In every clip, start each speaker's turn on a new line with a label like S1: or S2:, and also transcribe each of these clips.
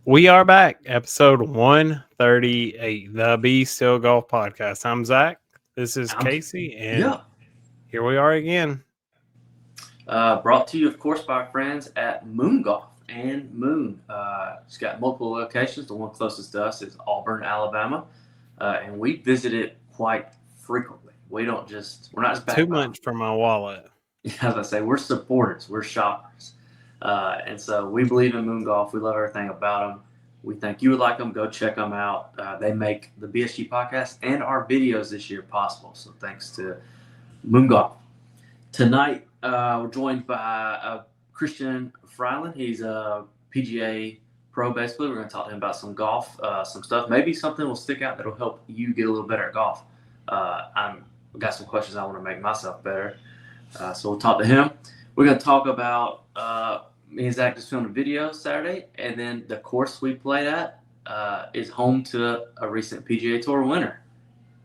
S1: We are back, episode 138, the Be Still Golf Podcast. I'm Zach. This is
S2: I'm,
S1: Casey, and
S2: yeah.
S1: here we are again.
S2: Brought to you, of course, by our friends at Moon Golf and Moon. It's got multiple locations. The one closest to us is Auburn, Alabama, and we visit it quite frequently. We're not just
S1: Too
S2: background.
S1: much for my wallet.
S2: As I say, we're supporters, we're shoppers, and so we believe in Moon Golf. We love everything about them. We think you would like them. Go check them out. They make the BSG podcast and our videos this year possible. So thanks to Moon Golf. Tonight, we're joined by Christian Fryland. He's a PGA pro, basically. We're going to talk to him about some golf, some stuff. Maybe something will stick out that will help you get a little better at golf. I've got some questions I want to make myself better. So we'll talk to him. We're going to talk about me and Zach just filmed a video Saturday, and then the course we played at is home to a recent PGA Tour winner.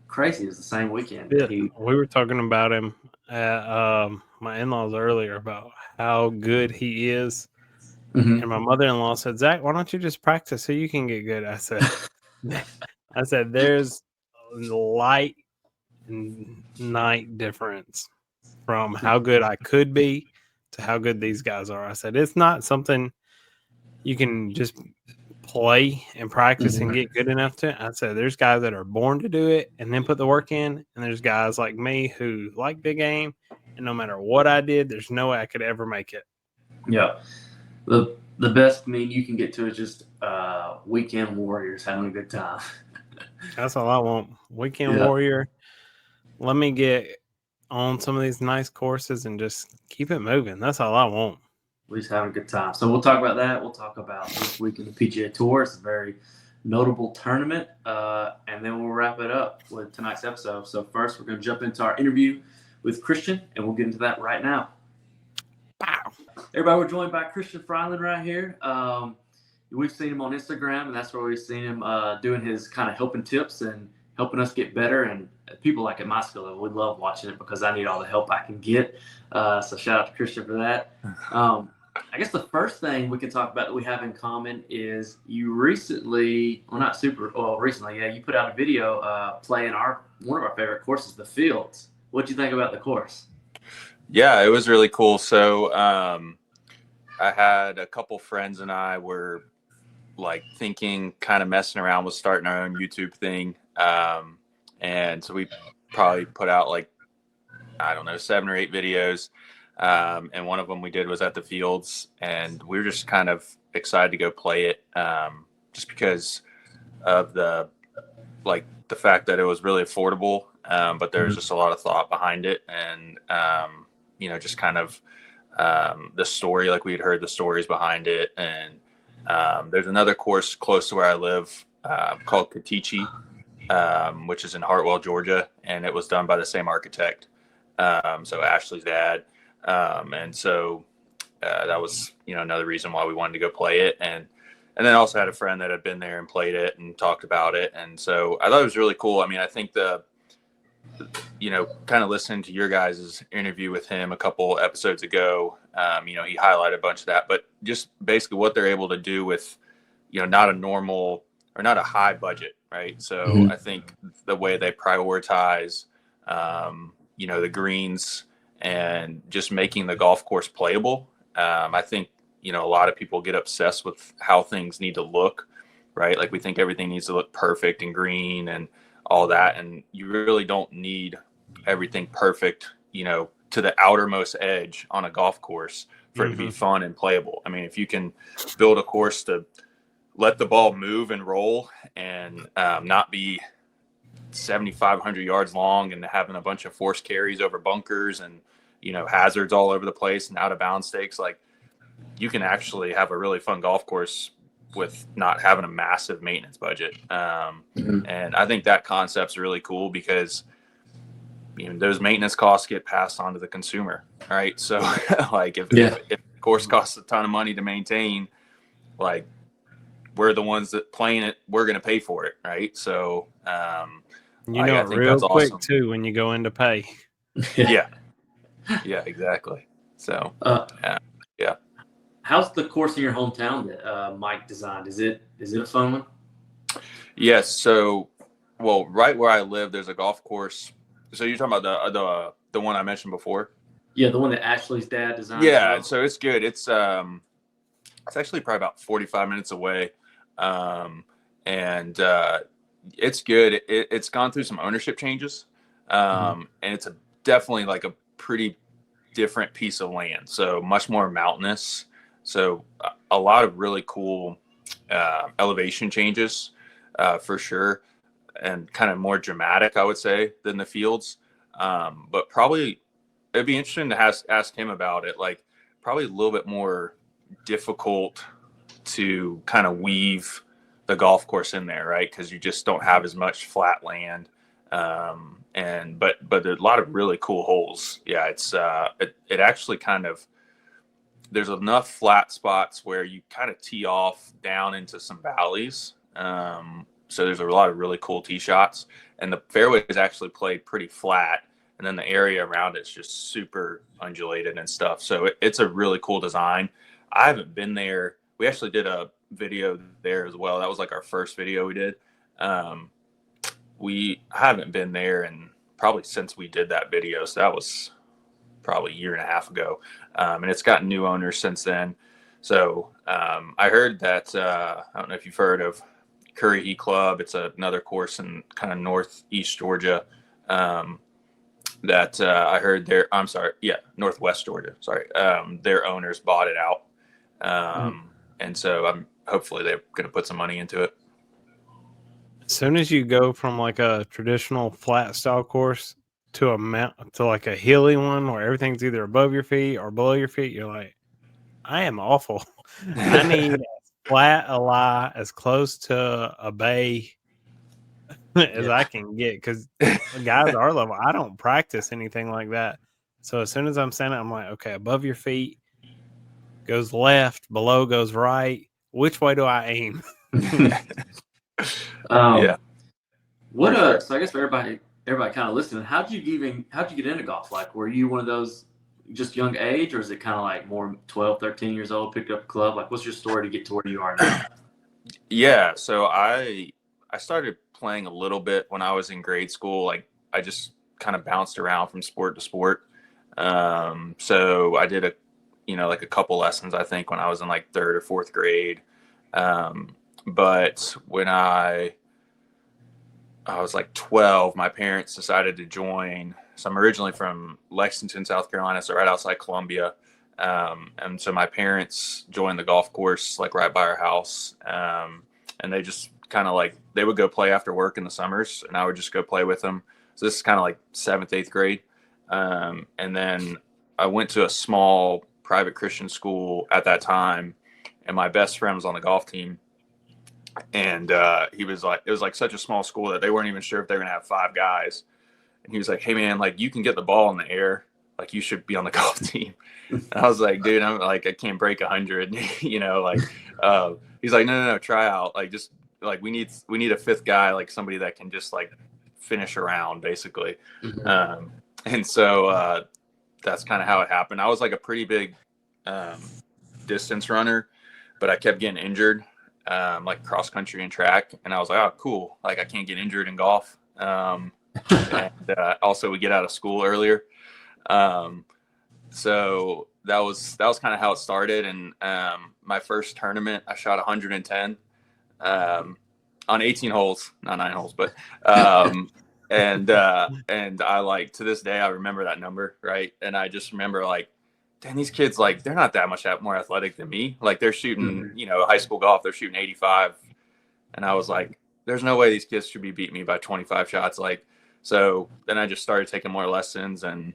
S2: Crazy, it's the same weekend.
S1: Yeah, we were talking about him at my in-laws earlier about how good he is.
S2: Mm-hmm.
S1: And my mother-in-law said, Zach, why don't you just practice so you can get good? I said, there's light and night difference from how good I could be to how good these guys are. I said, it's not something you can just play and practice and get good enough to. I said, there's guys that are born to do it and then put the work in. And there's guys like me who like the game. And no matter what I did, there's no way I could ever make it.
S2: Yeah. The best meme you can get to is just weekend warriors having a good time.
S1: That's all I want. Weekend warrior. Let me get on some of these nice courses and just keep it moving. That's all I want.
S2: We're just having a good time. So we'll talk about that. We'll talk about this week in the PGA Tour. It's a very notable tournament. And then we'll wrap it up with tonight's episode. So first, we're going to jump into our interview with Christian, and we'll get into that right now.
S1: Wow.
S2: Everybody, we're joined by Christian Fryland right here. We've seen him on Instagram, and that's where we've seen him doing his kind of helping tips and helping us get better. And people like at my skill level, we love watching it because I need all the help I can get. So shout out to Christian for that. I guess the first thing we can talk about that we have in common is you recently, you put out a video playing one of our favorite courses, the Fields. What'd you think about the course?
S3: Yeah, it was really cool. So I had a couple friends and I were like thinking, kind of messing around with starting our own YouTube thing. And so we probably put out 7 or 8 videos. And one of them we did was at the Fields, and we were just kind of excited to go play it, just because of the fact that it was really affordable, but there was just a lot of thought behind it, and just kind of the story, like we had heard the stories behind it. And there's another course close to where I live called Katichi, which is in Hartwell, Georgia, and it was done by the same architect, so Ashley's dad. And so that was, another reason why we wanted to go play it. And then I also had a friend that had been there and played it and talked about it. And so I thought it was really cool. I mean, I think kind of listening to your guys' interview with him a couple episodes ago, he highlighted a bunch of that, but just basically what they're able to do with, not a normal or not a high budget, right? So I think the way they prioritize, the greens, and just making the golf course playable. I think, a lot of people get obsessed with how things need to look, right? Like we think everything needs to look perfect and green and all that. And you really don't need everything perfect, to the outermost edge on a golf course for it to be fun and playable. I mean, if you can build a course to let the ball move and roll and not be 7,500 yards long and having a bunch of forced carries over bunkers and hazards all over the place and out of bounds stakes, like you can actually have a really fun golf course with not having a massive maintenance budget. And I think that concept's really cool because those maintenance costs get passed on to the consumer, right? So like if the course costs a ton of money to maintain, like we're the ones that playing it, we're going to pay for it, right? So
S1: I think real that's quick awesome too when you go into pay.
S3: Yeah, exactly. So
S2: yeah. How's the course in your hometown that Mike designed? Is it a fun one?
S3: Yes. So, well, right where I live, there's a golf course. So you're talking about the one I mentioned before?
S2: Yeah, the one that Ashley's dad designed.
S3: Yeah.
S2: Well.
S3: So it's good. It's actually probably about 45 minutes away, and it's good. It's gone through some ownership changes, and it's definitely like a pretty different piece of land. So much more mountainous. So a lot of really cool elevation changes for sure, and kind of more dramatic, I would say, than the fields. But probably it'd be interesting to ask him about it. Like probably a little bit more difficult to kind of weave the golf course in there, right? Because you just don't have as much flat land, and but there's a lot of really cool holes. Yeah, it's it actually kind of, there's enough flat spots where you kind of tee off down into some valleys. So there's a lot of really cool tee shots, and the fairway is actually played pretty flat, and then the area around it's just super undulated and stuff. So it's a really cool design. I haven't been there. We actually did a video there as well. That was like our first video we did. We haven't been there and probably since we did that video. So that was probably a year and a half ago. And it's gotten new owners since then. So I heard that, I don't know if you've heard of Curry Heat Club. It's another course in kind of northeast Georgia. That I heard Northwest Georgia. Sorry, their owners bought it out, and so hopefully they're going to put some money into it.
S1: As soon as you go from like a traditional flat style course to like a hilly one where everything's either above your feet or below your feet, you're like, I am awful. I need as flat a lie as close to a bay as I can get, because guys our level, I don't practice anything like that. So as soon as I'm standing, I'm like, okay, above your feet goes left, below goes right. Which way do I aim?
S3: Yeah.
S2: So I guess for everybody kind of listening, how'd you get into golf? Like, were you one of those just young age, or is it kind of like more 12, 13 years old, picked up a club? Like, what's your story to get to where you are now?
S3: Yeah. So I started playing a little bit when I was in grade school. Like I just kind of bounced around from sport to sport. So I did like a couple lessons, I think, when I was in like third or fourth grade. But when I was like 12, my parents decided to join. So I'm originally from Lexington, South Carolina, so right outside Columbia. And so my parents joined the golf course like right by our house. And they just kind of like, they would go play after work in the summers, and I would just go play with them. So this is kind of like 7th, 8th grade. And then I went to a small private Christian school at that time, and my best friend was on the golf team. And he was like, it was like such a small school that they weren't even sure if they were gonna have 5 guys. And he was like, hey man, like you can get the ball in the air, like you should be on the golf team. And I was like, dude, I'm like, I can't break 100, like he's like, no, try out, like just like we need a 5th guy, like somebody that can just like finish around basically. And so that's kind of how it happened. I was like a pretty big distance runner, but I kept getting injured, like cross country and track. And I was like, oh, cool. Like I can't get injured in golf. And also we get out of school earlier. So that was kind of how it started. And my first tournament, I shot 110 on 18 holes, not 9 holes, but and I like to this day I remember that number, right? And I just remember like, damn, these kids, like they're not that much more athletic than me. Like they're shooting, high school golf, they're shooting 85, and I was like, there's no way these kids should be beating me by 25 shots. Like, so then I just started taking more lessons and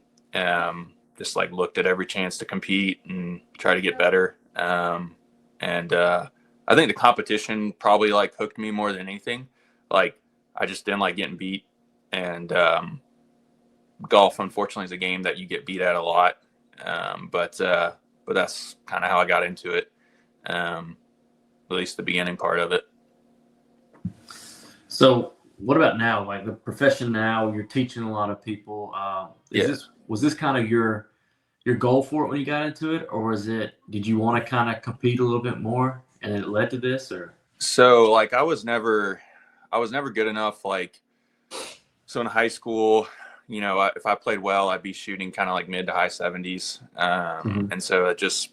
S3: just like looked at every chance to compete and try to get better. I think the competition probably like hooked me more than anything. Like I just didn't like getting beat, and golf unfortunately is a game that you get beat at a lot. But that's kind of how I got into it. At least the beginning part of it.
S2: So what about now? Like the profession now, you're teaching a lot of people. Was this kind of your your goal for it when you got into it, or was it, did you want to kind of compete a little bit more and it led to this, or?
S3: So like I was never good enough. Like, so in high school, you know, if I played well, I'd be shooting kind of like mid to high 70s. And so it just,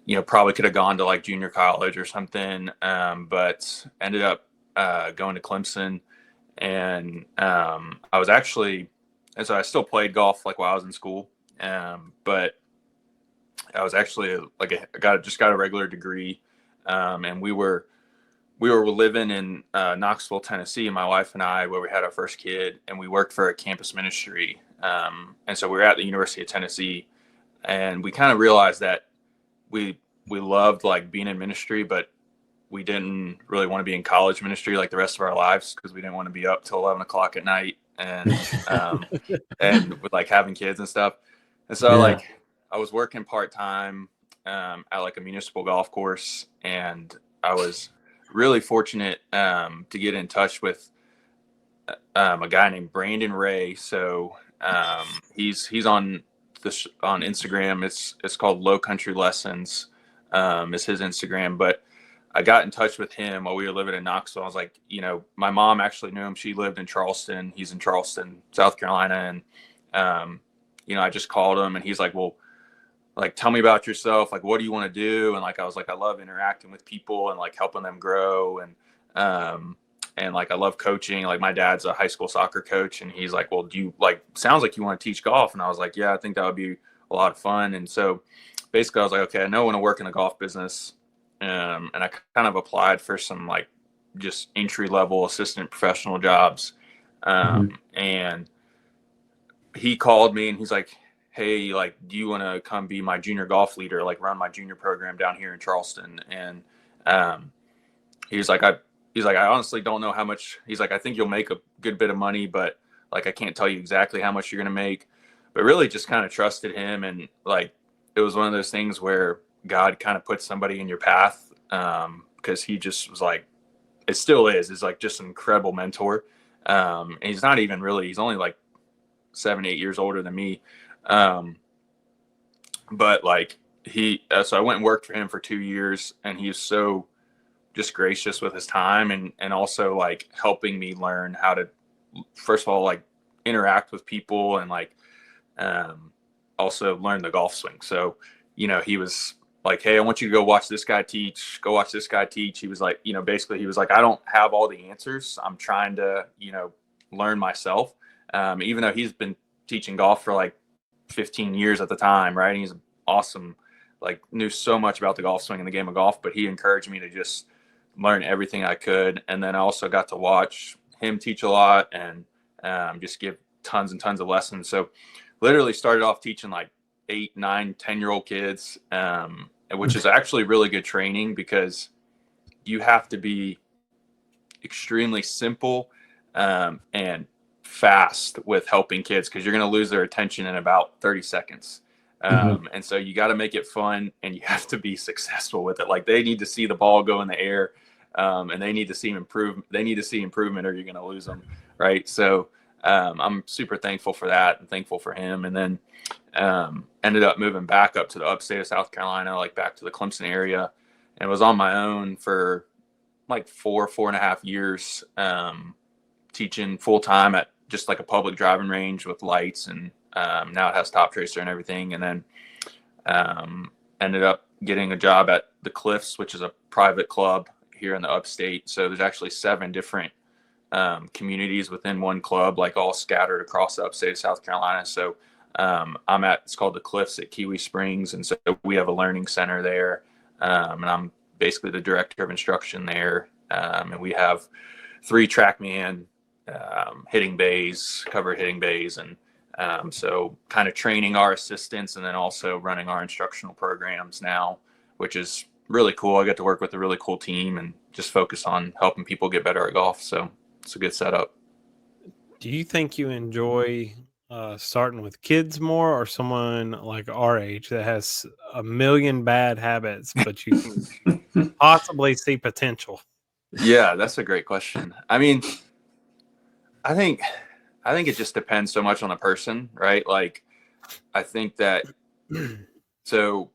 S3: you know, probably could have gone to like junior college or something. But ended up going to Clemson, and I was actually, and so I still played golf like while I was in school. But I was actually like just got a regular degree, and we were living in Knoxville, Tennessee, my wife and I, where we had our first kid, and we worked for a campus ministry. And so we were at the University of Tennessee, and we kind of realized that we loved like being in ministry, but we didn't really want to be in college ministry like the rest of our lives, because we didn't want to be up till 11 o'clock at night and with like having kids and stuff. And so like I was working part-time at like a municipal golf course, and I was really fortunate to get in touch with a guy named Brandon Ray. So he's on on Instagram. It's called Low Country Lessons is his Instagram. But I got in touch with him while we were living in Knoxville. I was like, you know, my mom actually knew him. She lived in Charleston. He's in Charleston, South Carolina. And, you know, I just called him, and he's like, well, like, tell me about yourself. Like, what do you want to do? And like, I was like, I love interacting with people and like helping them grow. And like, I love coaching. Like, my dad's a high school soccer coach, and he's like, well, do you like, sounds like you want to teach golf. And I was like, yeah, I think that would be a lot of fun. And so basically I was like, okay, I know I want to work in the golf business. And I kind of applied for some like just entry level assistant professional jobs. And he called me, and he's like, hey, like, do you want to come be my junior golf leader, like run my junior program down here in Charleston? And he's like, I honestly don't know how much. He's like, I think you'll make a good bit of money, but like, I can't tell you exactly how much you're going to make. But really just kind of trusted him. And like, it was one of those things where God kind of put somebody in your path, because he just was like, it still is like just an incredible mentor. And he's not even really, he's only like 7-8 years older than me. But like so I went and worked for him for 2 years, and he was so just gracious with his time, and also like helping me learn how to, first of all, like interact with people, and like, also learn the golf swing. So, you know, he was like, hey, I want you to go watch this guy teach, go watch this guy teach. He was like, you know, basically he was like, I don't have all the answers. I'm trying to, you know, learn myself. Even though he's been teaching golf for like 15 years at the time, right? And he's awesome, like knew so much about the golf swing and the game of golf, but he encouraged me to just learn everything I could. And then I also got to watch him teach a lot, and just give tons and tons of lessons. So literally started off teaching like 8, 9, 10-year-old kids, which is actually really good training, because you have to be extremely simple and fast with helping kids, because you're going to lose their attention in about 30 seconds. And so you got to make it fun, and you have to be successful with it. Like, they need to see the ball go in the air, and they need to see improvement, or you're going to lose them. Right. So I'm super thankful for that, and thankful for him. And then ended up moving back up to the upstate of South Carolina, like back to the Clemson area, and was on my own for like 4.5 years, teaching full time at just like a public driving range with lights, and now it has top tracer and everything. And then ended up getting a job at the Cliffs, which is a private club here in the upstate. So there's actually 7 different communities within one club, like all scattered across the upstate of South Carolina. So it's called the Cliffs at Kiwi Springs. And so we have a learning center there. And I'm basically the director of instruction there. And we have 3 TrackMan hitting bays, covered hitting bays. And so kind of training our assistants, and then also running our instructional programs now, which is really cool. I get to work with a really cool team and just focus on helping people get better at golf. So it's a good setup.
S1: Do you think you enjoy starting with kids more, or someone like our age that has a million bad habits, but you can possibly see potential?
S3: Yeah, that's a great question. I mean, I think it just depends so much on the person, right? Like, I think that, so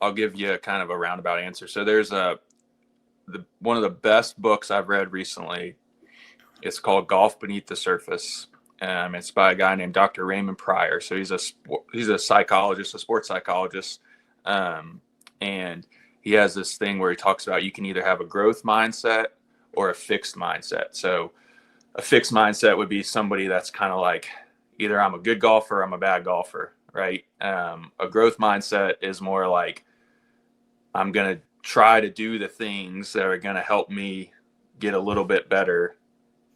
S3: I'll give you kind of a roundabout answer. So there's one of the best books I've read recently. It's called Golf Beneath the Surface. It's by a guy named Dr. Raymond Pryor. So he's a psychologist, a sports psychologist. And he has this thing where he talks about you can either have a growth mindset or a fixed mindset. So a fixed mindset would be somebody that's kind of like, either I'm a good golfer or I'm a bad golfer, right? A growth mindset is more like, I'm going to try to do the things that are going to help me get a little bit better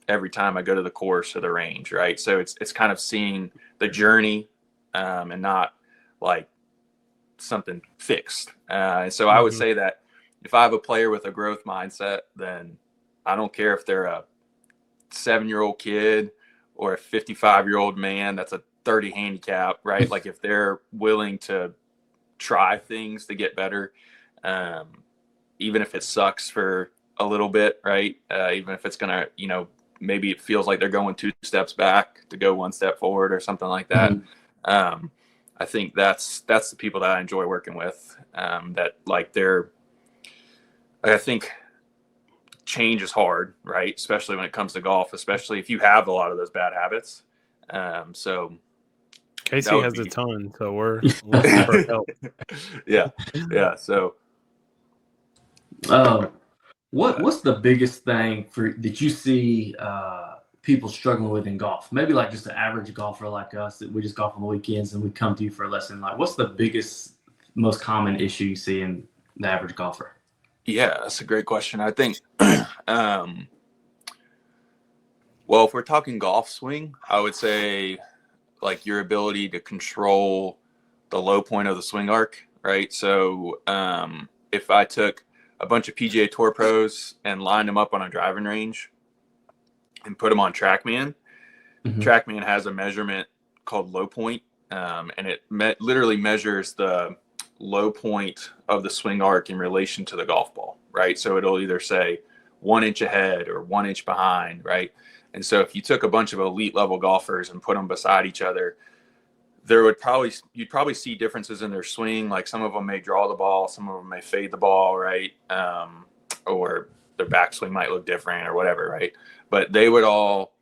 S3: every time I go to the course or the range, right? So it's kind of seeing the journey and not like something fixed. And so I would say that if I have a player with a growth mindset, then I don't care if they're a 7-year-old kid or a 55-year-old man that's a 30 handicap, right? Like if they're willing to try things to get better, even if it sucks for a little bit, right? Even if it's gonna, maybe it feels like they're going 2 steps back to go 1 step forward or something like that. I think that's the people that I enjoy working with. That like I think change is hard, right? Especially when it comes to golf, especially if you have a lot of those bad habits. So
S1: Casey has a ton, so we're looking for help.
S3: Yeah. So,
S2: what's the biggest thing that you see people struggling with in golf? Maybe like just an average golfer like us that we just golf on the weekends and we come to you for a lesson. Like, what's the biggest, most common issue you see in the average golfer?
S3: Yeah, that's a great question. I think, well, if we're talking golf swing, I would say like your ability to control the low point of the swing arc, right? So if I took a bunch of PGA Tour pros and lined them up on a driving range and put them on TrackMan, TrackMan has a measurement called low point, and it literally measures the low point of the swing arc in relation to the golf ball, right? So it'll either say 1 inch ahead or 1 inch behind, right? And so if you took a bunch of elite level golfers and put them beside each other, you'd probably see differences in their swing. Like some of them may draw the ball, some of them may fade the ball, right? Or their backswing might look different or whatever, right? But they would all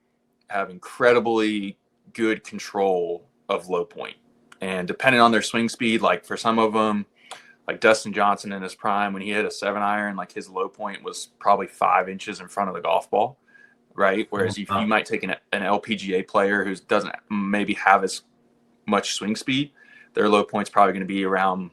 S3: have incredibly good control of low point. And depending on their swing speed, like for some of them, like Dustin Johnson in his prime, when he hit a 7-iron, like his low point was probably 5 inches in front of the golf ball, right? Whereas if you might take an LPGA player who doesn't maybe have as much swing speed, their low point's probably going to be around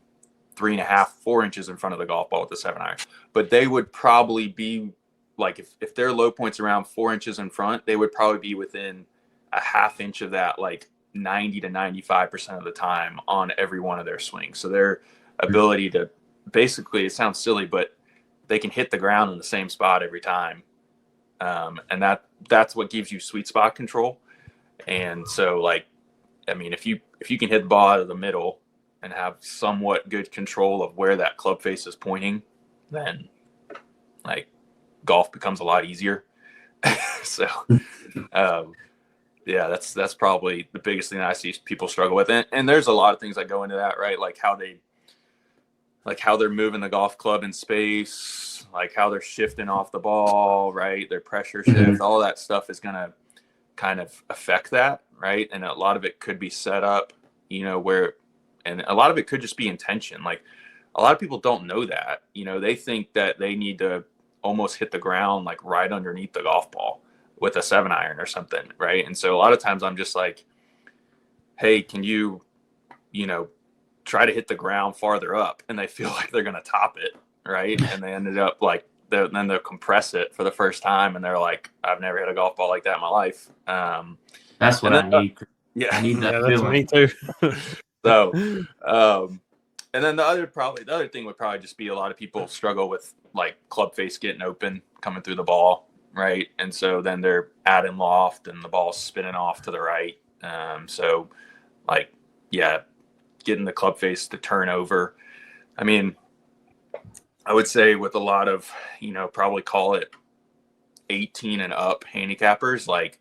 S3: 3.5, 4 inches in front of the golf ball with the 7-iron. But they would probably be like, if their low point's around 4 inches in front, they would probably be within a half inch of that, like 90 to 95% of the time on every one of their swings. So their ability to basically, it sounds silly, but they can hit the ground in the same spot every time. And that's what gives you sweet spot control. And so like, I mean, if you can hit the ball out of the middle and have somewhat good control of where that club face is pointing, then like golf becomes a lot easier. So, yeah, that's probably the biggest thing that I see people struggle with. And there's a lot of things that go into that, right? Like how they're moving the golf club in space, like how they're shifting off the ball, right? Their pressure shift, all that stuff is going to kind of affect that, right? And a lot of it could be set up, and a lot of it could just be intention. Like a lot of people don't know that, they think that they need to almost hit the ground like right underneath the golf ball with a 7-iron or something, right? And so a lot of times I'm just like, hey, can you try to hit the ground farther up? And they feel like they're going to top it, right? And they ended up like, then they'll compress it for the first time and they're like, I've never hit a golf ball like that in my life.
S2: That's what I need.
S3: Yeah,
S2: I need that
S1: that's
S2: feeling.
S1: me too.
S3: So, and then the other thing would probably just be a lot of people struggle with like club face getting open coming through the ball, right? And so then they're adding loft and the ball's spinning off to the right. So like, yeah, getting the club face to turn over. I mean, I would say with a lot of, probably call it 18 and up handicappers, like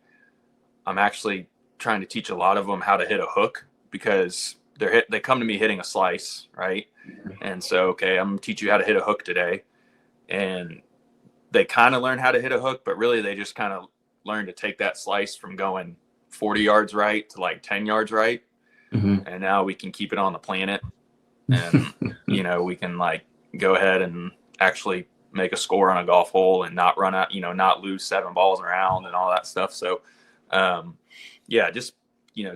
S3: I'm actually trying to teach a lot of them how to hit a hook because they come to me hitting a slice, right? And so, okay, I'm gonna teach you how to hit a hook today. And they kind of learn how to hit a hook, but really they just kind of learn to take that slice from going 40 yards right to like 10 yards right.
S2: Mm-hmm.
S3: And now we can keep it on the planet, and we can like go ahead and actually make a score on a golf hole and not run out, not lose 7 balls around and all that stuff. So just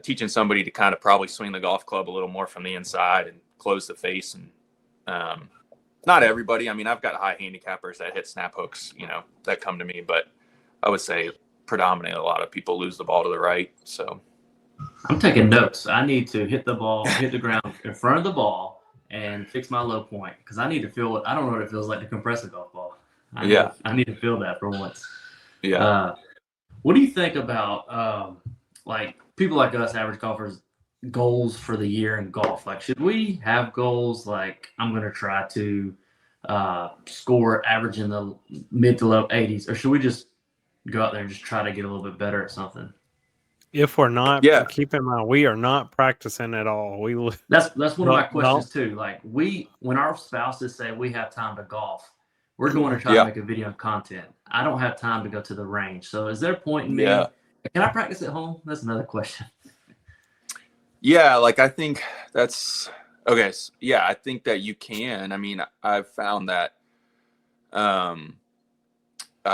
S3: teaching somebody to kind of probably swing the golf club a little more from the inside and close the face. And not everybody, I mean, I've got high handicappers that hit snap hooks, that come to me, but I would say predominantly a lot of people lose the ball to the right. So
S2: I'm taking notes. I need to hit the ground in front of the ball and fix my low point, because I need to feel I don't know what it feels like to compress a golf ball. I need to feel that for once.
S3: Yeah.
S2: What do you think about like people like us, average golfers, goals for the year in golf? Like, should we have goals like I'm going to try to score average in the mid to low 80s, or should we just go out there and just try to get a little bit better at something?
S1: If we're not, keep in mind, we are not practicing at all.
S2: That's one of my questions too. Like, when our spouses say we have time to golf, we're going to try to make a video of content. I don't have time to go to the range. So is there a point in me? Can I practice at home? That's another question.
S3: Yeah, like I think that's okay. Yeah, I think that you can. I mean, I've found that I've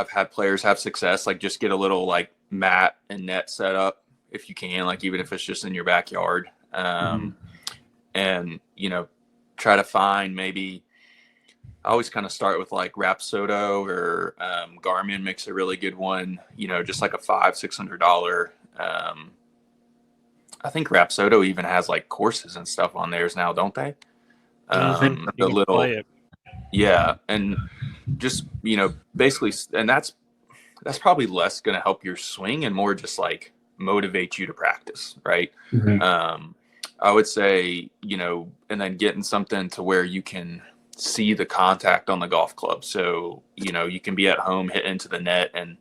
S3: had players have success, like just get a little like mat and net set up if you can, like even if it's just in your backyard. And, try to find maybe, I always kind of start with like Rapsodo or Garmin makes a really good one, just like a $500-$600. I think Rapsodo even has like courses and stuff on theirs now, don't they? The little, yeah. And just, basically, and that's probably less going to help your swing and more just like motivate you to practice. Right. I would say, and then getting something to where you can see the contact on the golf club. So, you can be at home, hit into the net, and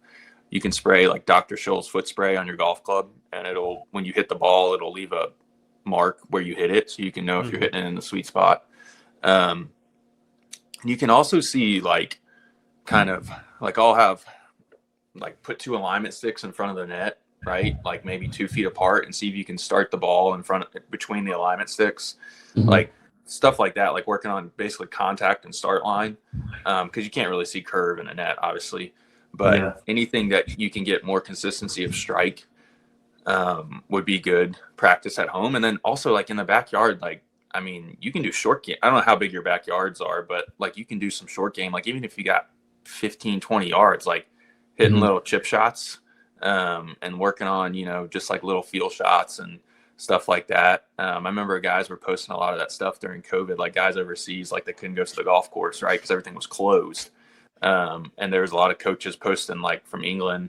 S3: you can spray like Dr. Scholl's foot spray on your golf club. And when you hit the ball, it'll leave a mark where you hit it. So you can know if you're hitting it in the sweet spot. You can also see like kind of like I'll have like put 2 alignment sticks in front of the net, right? Like maybe 2 feet apart, and see if you can start the ball between the alignment sticks, like stuff like that, like working on basically contact and start line. Cause you can't really see curve in a net, obviously, but anything that you can get more consistency of strike, would be good practice at home. And then also like in the backyard, like, I mean, you can do short game. I don't know how big your backyards are, but like you can do some short game. Like even if you got 15, 20 yards, like hitting little chip shots, and working on, just like little feel shots and stuff like that. I remember guys were posting a lot of that stuff during COVID, like guys overseas, like they couldn't go to the golf course, right? Because everything was closed. And there was a lot of coaches posting like from England,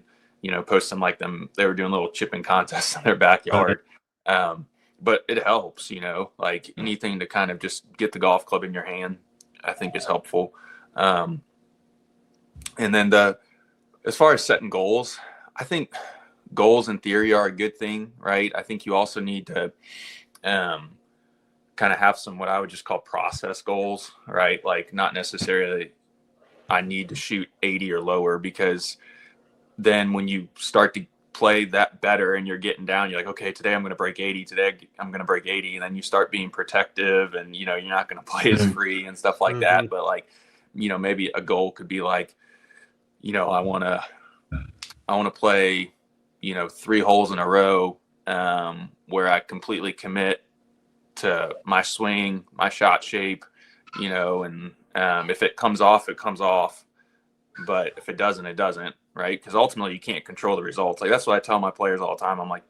S3: posting like they were doing little chipping contests in their backyard. But it helps, like anything to kind of just get the golf club in your hand, I think is helpful. And then as far as setting goals, I think goals in theory are a good thing, right? I think you also need to kind of have some, what I would just call process goals, right? Like not necessarily I need to shoot 80 or lower, because then when you start to play that better and you're getting down, you're like, okay, today I'm going to break 80. Today I'm going to break 80. And then you start being protective and, you're not going to play as free and stuff like that. But like, maybe a goal could be like, I want to play, 3 holes in a row, where I completely commit to my swing, my shot shape, and if it comes off, it comes off. But if it doesn't, it doesn't, right? Because ultimately you can't control the results. Like that's what I tell my players all the time. I'm like,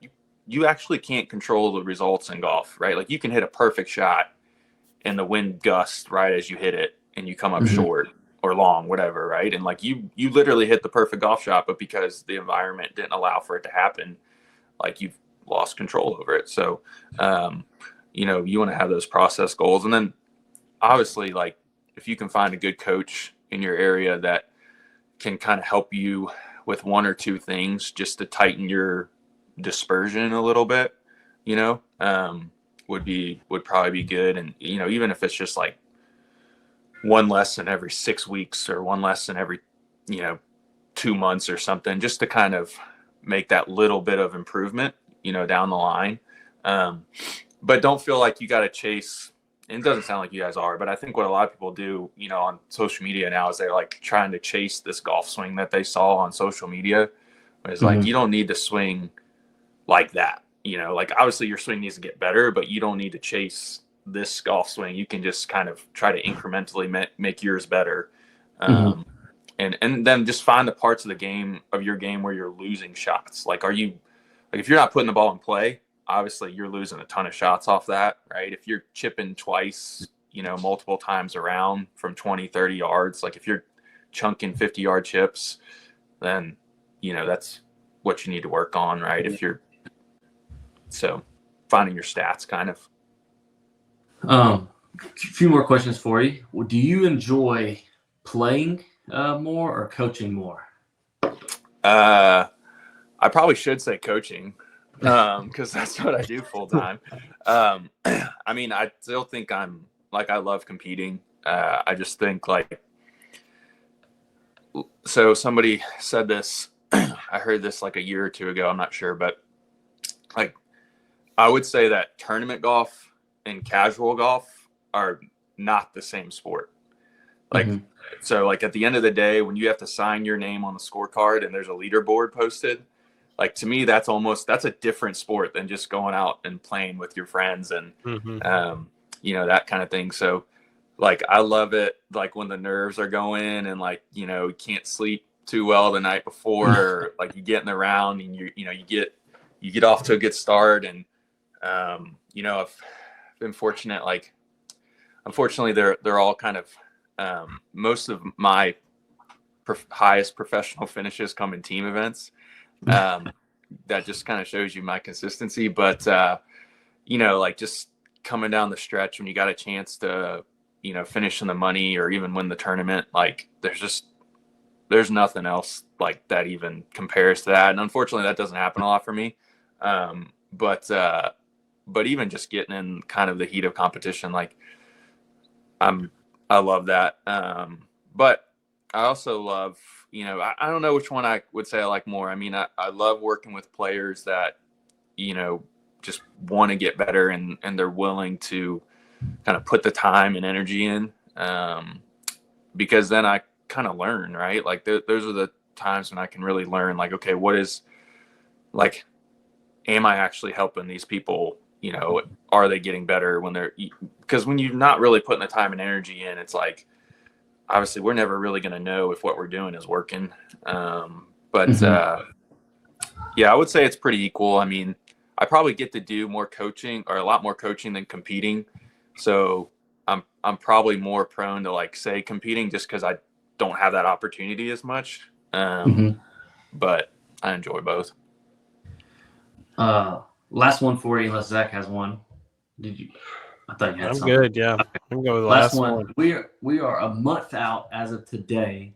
S3: you actually can't control the results in golf, right? Like you can hit a perfect shot and the wind gusts right as you hit it and you come up short or long, whatever, right? And like you literally hit the perfect golf shot, but because the environment didn't allow for it to happen, like you've lost control over it. So, you want to have those process goals. And then obviously, like if you can find a good coach in your area that can kind of help you with 1 or 2 things just to tighten your dispersion a little bit, would probably be good. And, you know, even if it's just like one lesson every 6 weeks or one lesson every, you know, 2 months or something, just to kind of make that little bit of improvement, you know, down the line. But don't feel like you got to chase. And it doesn't sound like you guys are, but I think what a lot of people do, you know, on social media now is they're like trying to chase this golf swing that they saw on social media. It's like, you don't need to swing like that. You know, like obviously your swing needs to get better, but you don't need to chase this golf swing. You can just kind of try to incrementally make yours better. And then just find the parts of the game of your game where you're losing shots. Like, if you're not putting the ball in play, obviously you're losing a ton of shots off that, right? If you're chipping twice, you know, multiple times around from 20, 30 yards, like if you're chunking 50-yard chips, then, you know, that's what you need to work on, right? So finding your stats kind of.
S2: A few more questions for you. Do you enjoy playing more or coaching more?
S3: I probably should say coaching, because that's what I do full time. I mean, I still think I love competing. I just think so somebody said this, I heard this like a year or two ago, I'm not sure, but like, I would say that tournament golf and casual golf are not the same sport. Like, so like at the end of the day, when you have to sign your name on the scorecard and there's a leaderboard posted, like to me, that's a different sport than just going out and playing with your friends and, you know, that kind of thing. So like, I love it. Like when the nerves are going and like, you know, you can't sleep too well the night before, or like you get in the round and you get off to a good start. And, you know, I've been fortunate, like, unfortunately they're all kind of, most of my highest professional finishes come in team events. That just kind of shows you my consistency, but, you know, like just coming down the stretch when you got a chance to, you know, finish in the money or even win the tournament, like there's nothing else like that even compares to that. And unfortunately that doesn't happen a lot for me. But even just getting in kind of the heat of competition, like I love that. But I also love, you know, I don't know which one I would say I like more. I mean, I love working with players that, you know, just want to get better and they're willing to kind of put the time and energy in, because then I kind of learn, right? Like those are the times when I can really learn, like, okay, am I actually helping these people? You know, are they getting better because when you're not really putting the time and energy in, it's like, obviously we're never really going to know if what we're doing is working. Yeah, I would say it's pretty equal. I mean, I probably get to do more coaching or a lot more coaching than competing. So I'm probably more prone to like say competing just because I don't have that opportunity as much. But I enjoy both.
S2: Last one for you, unless Zach has one. I thought you had something.
S1: I'm good. Yeah, I can go with the
S2: last
S1: one.
S2: We are a month out as of today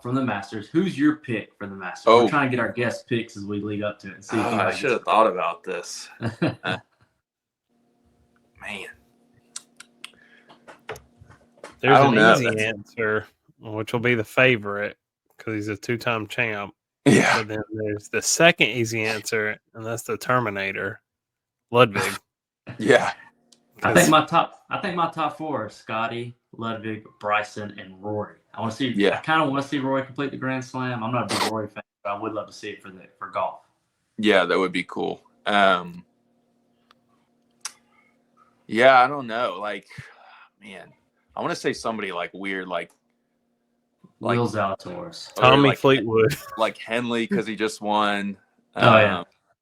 S2: from the Masters. Who's your pick for the Masters? We're trying to get our guest picks as we lead up to it. And see if
S3: I should have thought about this. Man.
S1: There's an easy answer, which will be the favorite because he's a two-time champ.
S3: Yeah.
S1: But then there's the second easy answer, and that's the Terminator, Ludwig.
S3: Yeah.
S2: I think my top four are Scotty, Ludwig, Bryson, and Rory. I want to see. Yeah. I kind of want to see Rory complete the Grand Slam. I'm not a big Rory fan, but I would love to see it for golf.
S3: Yeah, that would be cool. Yeah, I don't know. Like, man, I want to say somebody like weird, like
S2: Will Zalatoris,
S1: Tommy Fleetwood,
S3: like Henley because he just won.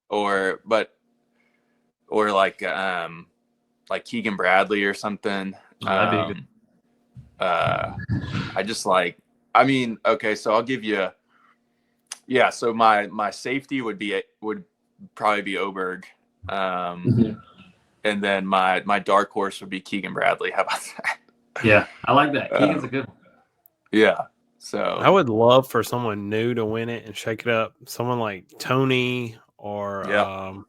S3: Or like Keegan Bradley or something.
S2: That'd be good.
S3: I just like. I mean, okay, so I'll give you. Yeah, so my safety would probably be Oberg. And then my dark horse would be Keegan Bradley. How about that?
S2: Yeah, I like that. Keegan's a good one.
S3: Yeah. So
S1: I would love for someone new to win it and shake it up. Someone like Tony or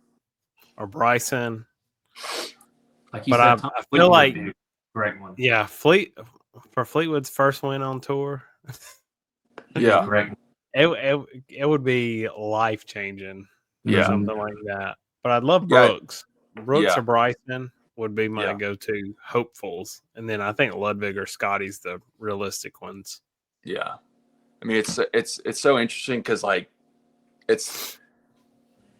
S1: Bryson.
S2: Like you
S1: But
S2: said,
S1: I
S2: Tom
S1: feel
S2: Fleetwood
S1: like,
S2: would be a great one.
S1: yeah, for Fleetwood's first win on tour,
S3: Yeah.
S2: Great.
S1: it would be life changing or
S3: Yeah.
S1: something like that. But I'd love
S3: Yeah.
S1: Brooks. Brooks
S3: Yeah.
S1: or Bryson would be my
S3: Yeah.
S1: go-to hopefuls, and then I think Ludwig or Scotty's the realistic ones.
S3: Yeah. I mean, it's so interesting because like it's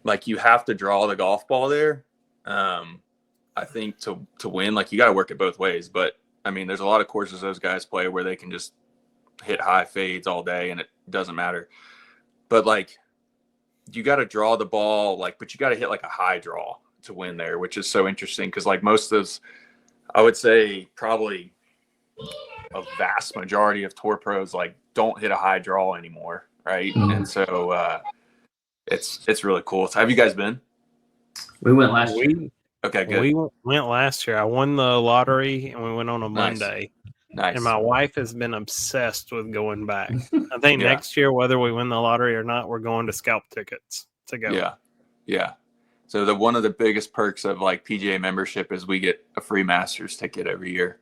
S3: like you have to draw the golf ball there. I think to win, like you got to work it both ways. But I mean, there's a lot of courses those guys play where they can just hit high fades all day and it doesn't matter. But like you got to draw the ball, like, but you got to hit like a high draw to win there, which is so interesting because like most of those, I would say probably a vast majority of tour pros like don't hit a high draw anymore, right?
S2: Mhm.
S3: And so it's really cool. So have you guys been?
S2: We went last year.
S3: Okay, good.
S1: We went last year. I won the lottery, and we went on a
S3: Nice.
S1: Monday.
S3: Nice.
S1: And my wife has been obsessed with going back. I think
S3: Yeah.
S1: next year, whether we win the lottery or not, we're going to scalp tickets to go.
S3: Yeah. Yeah. So one of the biggest perks of like PGA membership is we get a free Masters ticket every year.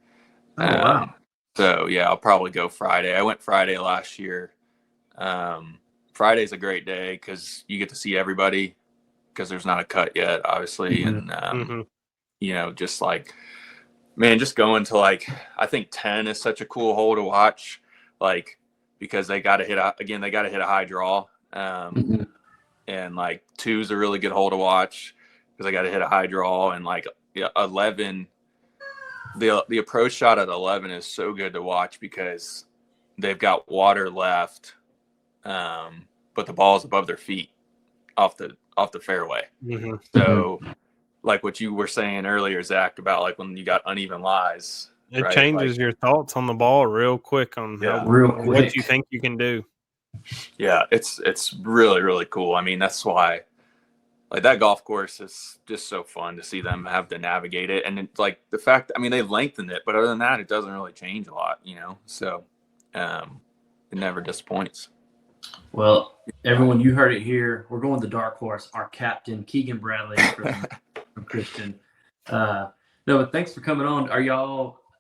S2: Oh, wow.
S3: So yeah, I'll probably go Friday. I went Friday last year. Friday's a great day because you get to see everybody because there's not a cut yet, obviously.
S2: Mhm.
S3: And, you know, just like, man, just going to like, I think 10 is such a cool hole to watch, like, because they got to hit a high draw.
S2: Mhm.
S3: And like 2 is a really good hole to watch because I got to hit a high draw. And like 11, the approach shot at 11 is so good to watch because they've got water left, but the ball's above their feet off the fairway.
S1: Mm-hmm.
S3: So like what you were saying earlier, Zach, about like when you got uneven lies,
S1: It
S3: right?
S1: changes
S3: Like,
S1: your thoughts on the ball real quick on
S2: Real
S1: what
S2: quick.
S1: you think you can do.
S3: yeah, it's really, really cool. I mean, that's why like that golf course is just so fun to see them have to navigate it. And it's like the fact, I mean, they've lengthened it, but other than that, it doesn't really change a lot, you know? So it never disappoints.
S2: Well, everyone, you heard it here. We're going the dark horse. Our captain, Keegan Bradley from Christian. No, but thanks for coming on.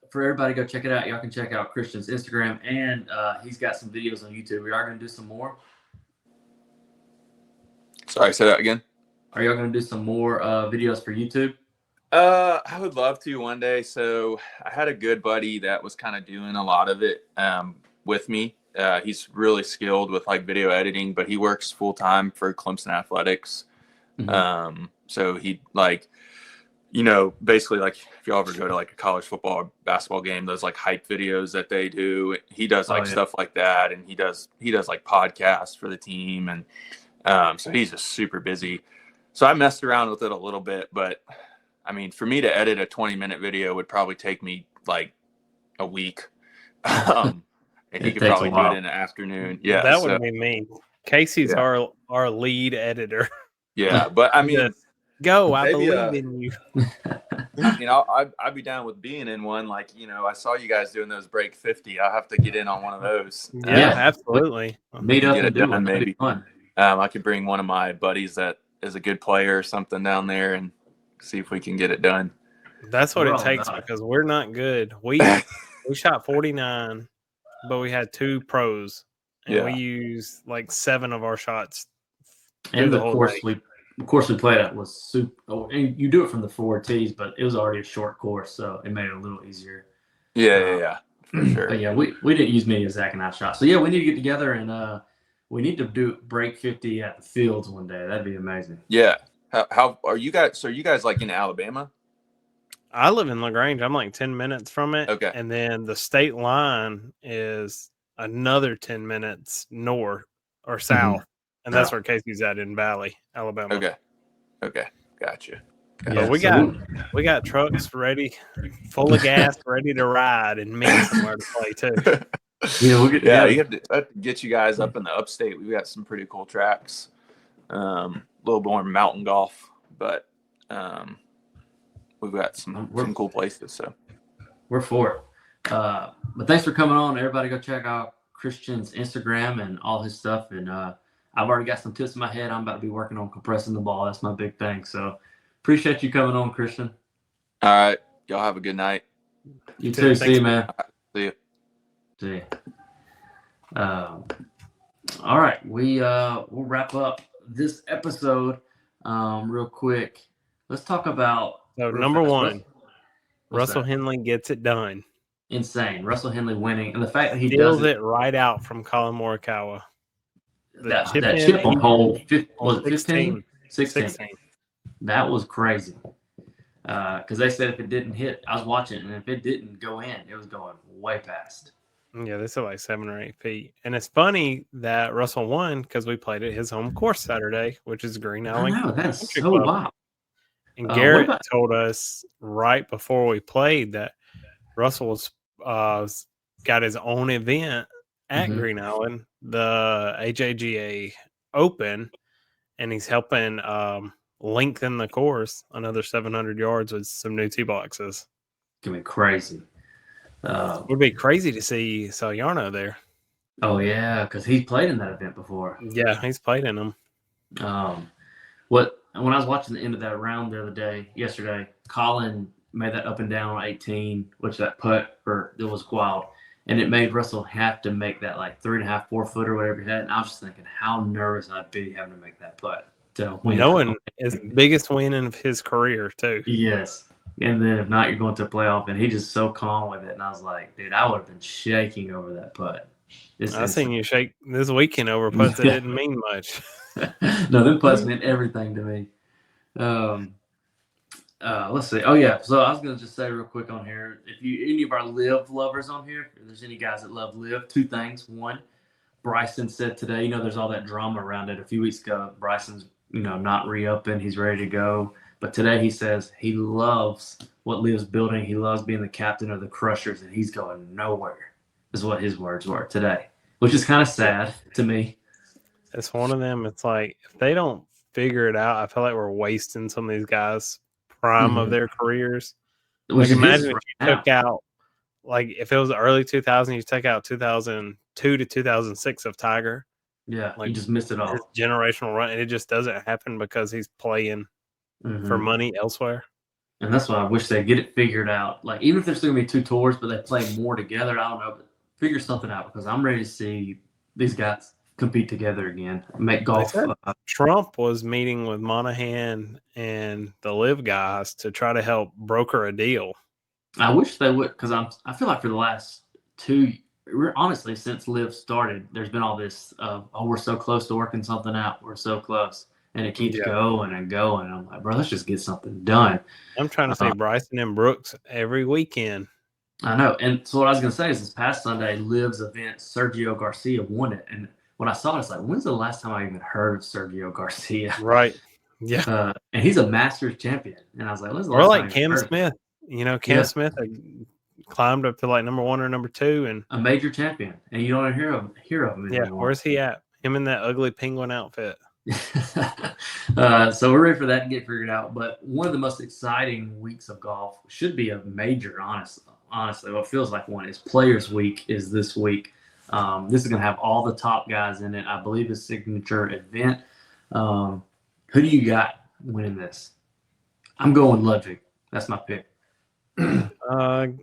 S2: For everybody, go check it out. Y'all can check out Christian's Instagram, and he's got some videos on YouTube. We are going to do some more.
S3: Sorry, say that again.
S2: Are y'all going to do some more videos for YouTube?
S3: I would love to one day. So I had a good buddy that was kind of doing a lot of it with me. He's really skilled with like video editing, but he works full time for Clemson Athletics.
S2: Mm-hmm.
S3: So he like, you know, basically like if you ever go to like a college football or basketball game, those like hype videos that they do, he does like stuff like that. And he does like podcasts for the team. And so he's just super busy. So I messed around with it a little bit, but I mean, for me to edit a 20-minute video would probably take me like a week. And he could probably do it in the afternoon. Yeah.
S1: That would be me. Casey's our lead editor.
S3: Yeah. But I mean,
S1: go, I believe in you.
S3: You know, I'd be down with being in one. Like, you know, I saw you guys doing those break 50. I'll have to get in on one of those.
S1: Yeah, absolutely.
S2: Meet up
S3: get
S2: and
S3: it
S2: do
S3: done,
S2: it. That'd
S3: maybe.
S2: be fun.
S3: I could bring one of my buddies that is a good player or something down there and see if we can get it done.
S1: That's what it takes because we're not good. We shot 49, but we had 2 pros, and we used like 7 of our shots.
S2: And the course we played at was super. Oh, and you do it from the 4 tees, but it was already a short course, so it made it a little easier.
S3: Yeah, for sure.
S2: But yeah, we didn't use many of Zach and I shot. So yeah, we need to get together and we need to do break 50 at the fields one day. That'd be amazing.
S3: Yeah. How are you guys? So are you guys like in Alabama?
S1: I live in LaGrange. I'm like 10 minutes from it.
S3: Okay.
S1: And then the state line is another 10 minutes north or south. And that's where Casey's at in Valley, Alabama.
S3: Okay. Gotcha.
S1: But we got trucks ready, full of gas, ready to ride, and me somewhere to play too.
S2: We'll get
S3: you have to get you guys up in the upstate. We've got some pretty cool tracks. A little more mountain golf, but we've got some cool places. So
S2: we're for it. But thanks for coming on. Everybody go check out Christian's Instagram and all his stuff. And I've already got some tips in my head. I'm about to be working on compressing the ball. That's my big thing. So appreciate you coming on, Christian.
S3: All right. Y'all have a good night.
S2: You too. See you, man.
S3: See you.
S2: See you. All right, we'll wrap up this episode real quick. Let's talk about
S1: number one. Russell Henley gets it done.
S2: Insane. Russell Henley winning, and the fact that he
S1: deals it right out from Colin Morikawa.
S2: That chip on hole was it
S1: 15?
S2: 16. That was crazy. Because they said if it didn't hit, I was watching, and if it didn't go in, it was going way past.
S1: Yeah, they said like 7 or 8 feet. And it's funny that Russell won because we played at his home course Saturday, which is Green Island.
S2: I know, that's so wild.
S1: And Garrett told us right before we played that Russell was got his own event at Green Island, the AJGA Open, and he's helping lengthen the course another 700 yards with some new tee boxes.
S2: It's gonna be crazy.
S1: It would be crazy to see Salyarno there.
S2: Oh yeah, because he's played in that event before.
S1: Yeah, he's played in them.
S2: When I was watching the end of that round yesterday, Colin made that up and down on 18, which that putt it was wild, and it made Russell have to make that like 3.5, 4 footer, whatever he had. And I was just thinking how nervous I'd be having to make that putt to win.
S1: Knowing his biggest win of his career too.
S2: Yes. And then if not, you're going to a playoff, and he's just so calm with it. And I was like, dude, I would have been shaking over that putt.
S1: I seen you shake this weekend over putts that didn't mean much.
S2: No, them putts meant everything to me. Let's see. Oh yeah. So I was gonna just say real quick on here, if any of our live lovers on here, if there's any guys that love live, 2 things. One, Bryson said today, there's all that drama around it. A few weeks ago, Bryson's, not re-upping. He's ready to go. But today he says he loves what Liv's building. He loves being the captain of the Crushers, and he's going nowhere, is what his words were today, which is kind of sad to me.
S1: It's one of them. It's like if they don't figure it out, I feel like we're wasting some of these guys' prime of their careers. Like imagine if you took out, like if it was the early 2000s, you took out 2002 to 2006 of Tiger.
S2: Yeah, like you just missed it all.
S1: His generational run, and it just doesn't happen because he's playing for money elsewhere.
S2: And that's why I wish they'd get it figured out. Like even if there's still gonna be 2 tours, but they play more together, I don't know, but figure something out because I'm ready to see these guys compete together again. Make golf.
S1: Trump was meeting with Monahan and the Live guys to try to help broker a deal.
S2: I wish they would, because I feel like for the last 2, honestly, since Live started, there's been all this we're so close to working something out. We're so close. And it keeps going and going. I'm like, bro, let's just get something done.
S1: I'm trying to say Bryson and Brooks every weekend.
S2: I know. And so what I was going to say is this past Sunday, Liv's event, Sergio Garcia won it. And when I saw it, it's like, when's the last time I even heard of Sergio Garcia?
S1: Right. Yeah.
S2: And he's a Masters champion. And I was like, when's the
S1: last
S2: time?
S1: Or like Cam Smith. Cam Smith climbed up to like number 1 or number 2. And
S2: a major champion. And you don't hear of him anymore.
S1: Yeah. Where's he at? Him in that ugly penguin outfit.
S2: So we're ready for that to get figured out. But one of the most exciting weeks of golf should be a major, honestly, what feels like one is Players Week is this week. This is going to have all the top guys in it. I believe it's signature event. Who do you got winning this? I'm going Ludwig. That's my pick.
S1: Let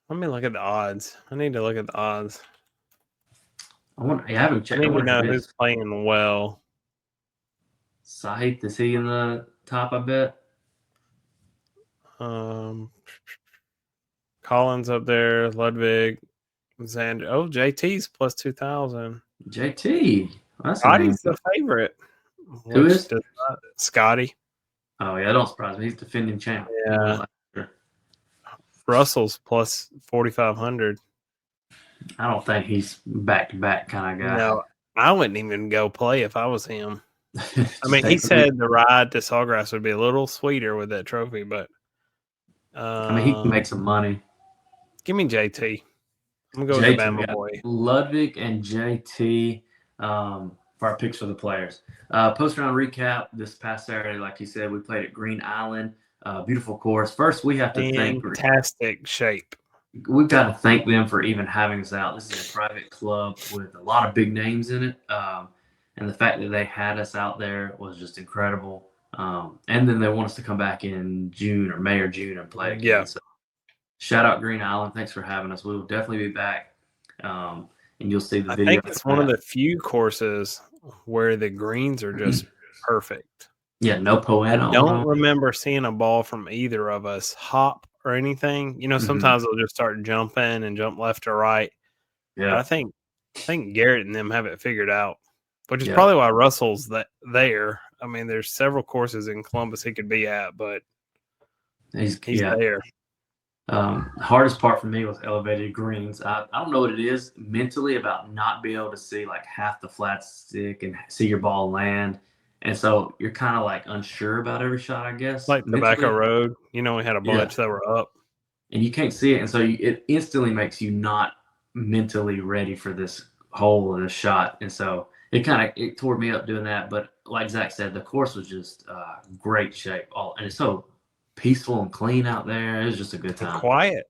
S1: me look at the odds. I need to look at the odds.
S2: I haven't checked.
S1: I need to know who's playing well.
S2: Sahith, is he in the top, I bet?
S1: Collins up there, Ludwig, Xander. Oh, JT's plus 2,000.
S2: JT.
S1: Scotty's the favorite.
S2: Who is?
S1: Scotty.
S2: Oh, yeah, don't surprise me. He's defending champ.
S1: Yeah. Russell's plus 4,500.
S2: I don't think he's back-to-back kind of guy.
S1: No, I wouldn't even go play if I was him. I mean, he said the ride to Sawgrass would be a little sweeter with that trophy, but
S2: he can make some money.
S1: Give me JT. I'm going to go with the Bama boy.
S2: Ludwig and JT for our picks for the players. Post-round recap this past Saturday, like you said, we played at Green Island. Beautiful course. First, we have to thank
S1: fantastic shape.
S2: We've got to thank them for even having us out. This is a private club with a lot of big names in it. And the fact that they had us out there was just incredible. And then they want us to come back in June or May or June and play again.
S1: Yeah.
S2: So shout out Green Island. Thanks for having us. We will definitely be back. And you'll see the
S1: I
S2: video.
S1: think it's one of the few courses where the greens are just perfect.
S2: Yeah, no
S1: I
S2: poeta.
S1: don't remember seeing a ball from either of us hop or anything. You know, sometimes they'll just start jumping and jump left or right. But
S2: Yeah.
S1: I think Garrett and them have it figured out, which is
S2: Yeah.
S1: probably why Russell's there. I mean, there's several courses in Columbus he could be at, but he's there.
S2: Hardest part for me was elevated greens. I don't know what it is mentally about not being able to see like half the flat stick and see your ball land. And so you're kind of like unsure about every shot, I guess.
S1: Like Tobacco Road, you know, we had a bunch that were up.
S2: And you can't see it. And so it instantly makes you not mentally ready for this hole and this shot. And so it tore me up doing that. But like Zach said, the course was just great shape. And it's so peaceful and clean out there. It was just a good time.
S1: And quiet.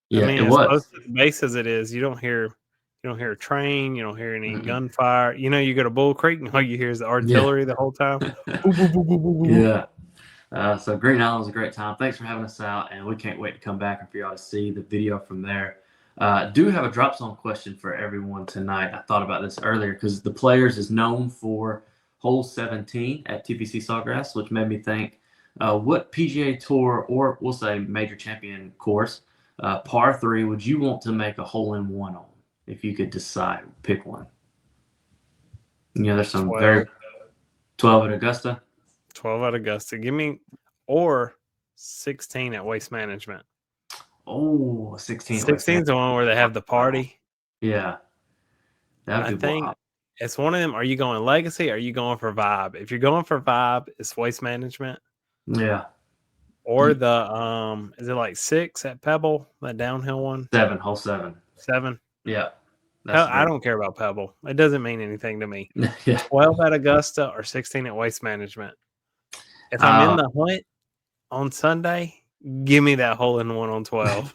S2: Yeah,
S1: I mean,
S2: it
S1: as
S2: was.
S1: close to the base as it is, you don't hear a train, you don't hear any gunfire. You know, you go to Bull Creek and all you hear is the artillery the whole time.
S2: Yeah. So Green Island was a great time. Thanks for having us out, and we can't wait to come back and for y'all to see the video from there. Do have a drop zone question for everyone tonight. I thought about this earlier because the Players is known for hole 17 at TPC Sawgrass, which made me think, what PGA Tour or we'll say major champion course, par 3, would you want to make a hole-in-one on if you could decide, pick one? You know, there's some 12 at Augusta.
S1: 12 at Augusta. Give me, or 16 at Waste Management.
S2: Oh, 16.
S1: 16 is the one where they have the party.
S2: Yeah.
S1: I think it's one of them. Are you going legacy? Or are you going for vibe? If you're going for vibe, it's Waste Management.
S2: Yeah.
S1: Or the is it like 6 at Pebble, that downhill one?
S2: 7, hole 7.
S1: 7.
S2: Yeah.
S1: I don't care about Pebble. It doesn't mean anything to me.
S2: Yeah.
S1: 12 at Augusta or 16 at Waste Management. If I'm in the hunt on Sunday, give me that hole-in-one on 12.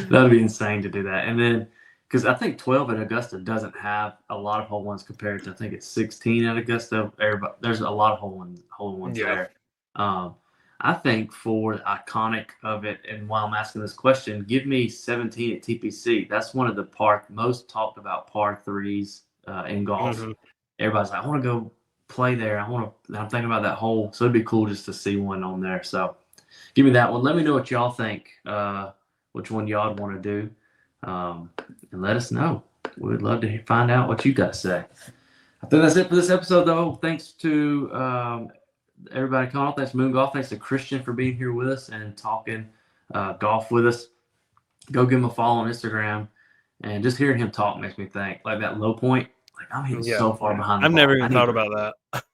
S2: That'd be insane to do that. And then, because I think 12 at Augusta doesn't have a lot of hole-in-ones compared to, I think it's 16 at Augusta. There's a lot of hole-in-ones there. I think for the iconic of it, and while I'm asking this question, give me 17 at TPC. That's one of the most talked about par 3s in golf. Everybody's like, I want to go play there. I'm thinking about that hole. So it'd be cool just to see one on there. So give me that one. Let me know what y'all think, which one y'all want to do. And let us know. We'd love to find out what you got to say. I think that's it for this episode, though. Thanks to everybody coming on. Thanks to Moon Golf. Thanks to Christian for being here with us and talking golf with us. Go give him a follow on Instagram. And just hearing him talk makes me think, like that low point, like I'm hitting so far behind the ball.
S1: I've never even thought about that.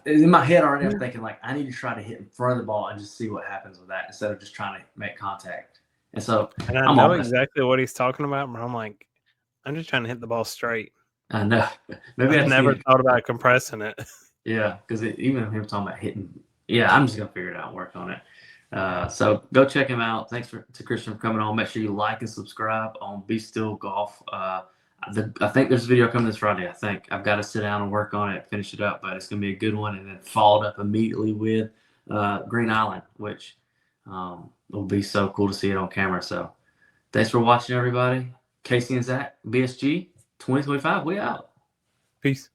S2: In my head already, I'm thinking, like, I need to try to hit in front of the ball and just see what happens with that instead of just trying to make contact. And so
S1: I know exactly what he's talking about, but I'm like, I'm just trying to hit the ball straight.
S2: I know. Maybe
S1: I've never thought about compressing it.
S2: Yeah, because even him talking about hitting, I'm just gonna figure it out and work on it. So go check him out. Thanks to Christian for coming on. Make sure you like and subscribe on Be Still Golf. I think there's a video coming this Friday. I think I've got to sit down and work on it, finish it up, but it's gonna be a good one. And then followed up immediately with Green Island, which will be so cool to see it on camera. So thanks for watching, everybody. Casey and Zach, BSG 2025. We out.
S1: Peace.